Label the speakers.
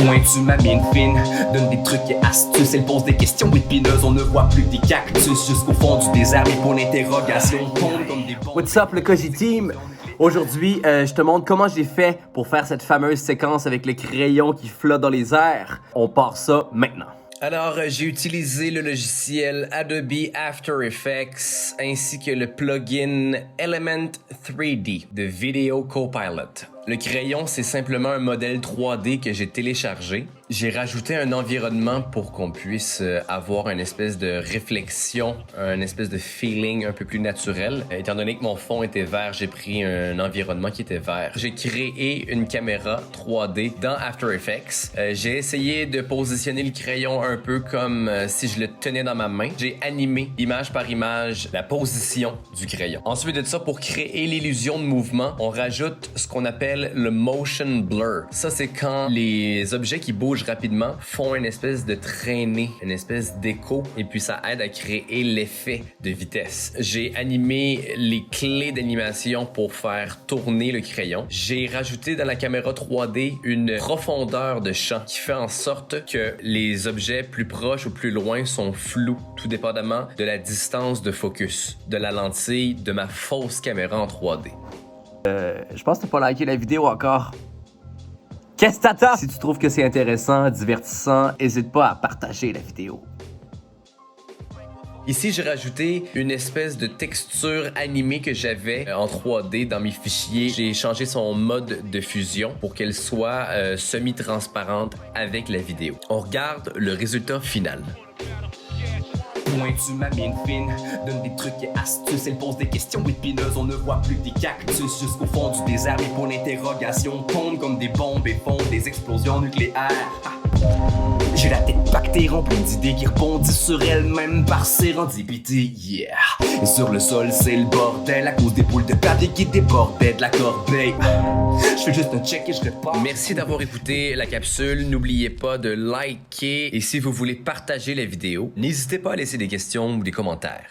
Speaker 1: Pointu ma mine fine, donne des trucs et astuces. Elle pose des questions épineuses, on ne voit plus que des cactus jusqu'au fond du désert. Les points d'interrogation tombent comme des bombes.
Speaker 2: What's up le Koji Team? Aujourd'hui, je te montre comment j'ai fait pour faire cette fameuse séquence avec le crayon qui flotte dans les airs. On part ça maintenant.
Speaker 3: Alors, j'ai utilisé le logiciel Adobe After Effects ainsi que le plugin Element 3D de Video Copilot. Le crayon, c'est simplement un modèle 3D que j'ai téléchargé. J'ai rajouté un environnement pour qu'on puisse avoir une espèce de réflexion, un espèce de feeling un peu plus naturel. Étant donné que mon fond était vert, j'ai pris un environnement qui était vert. J'ai créé une caméra 3D dans After Effects. J'ai essayé de positionner le crayon un peu comme si je le tenais dans ma main. J'ai animé image par image la position du crayon. Ensuite de ça, pour créer l'illusion de mouvement, on rajoute ce qu'on appelle le motion blur. Ça, c'est quand les objets qui bougent rapidement font une espèce de traînée, une espèce d'écho, et puis ça aide à créer l'effet de vitesse. J'ai animé les clés d'animation pour faire tourner le crayon. J'ai rajouté dans la caméra 3D une profondeur de champ qui fait en sorte que les objets plus proches ou plus loin sont flous, tout dépendamment de la distance de focus, de la lentille de ma fausse caméra en 3D.
Speaker 2: Je pense que t'as pas liké la vidéo encore. Qu'est-ce que t'attends? Si tu trouves que c'est intéressant, divertissant, n'hésite pas à partager la vidéo.
Speaker 3: Ici, j'ai rajouté une espèce de texture animée que j'avais en 3D dans mes fichiers. J'ai changé son mode de fusion pour qu'elle soit semi-transparente avec la vidéo. On regarde le résultat final.
Speaker 1: Pointu ma mine fine, donne des trucs et astuces. Elle pose des questions épineuses, on ne voit plus que des cactus jusqu'au fond du désert. Les points d'interrogation tombent comme des bombes et font des explosions nucléaires. J'ai la tête pactée remplie d'idées qui rebondissent sur elles-mêmes par sérendipité, yeah. Et sur le sol c'est le bordel à cause des boules de papier qui débordaient de la corbeille. Je fais juste un check et je repars.
Speaker 3: Merci d'avoir écouté la capsule. N'oubliez pas de liker et si vous voulez partager la vidéo, n'hésitez pas à laisser des questions ou des commentaires.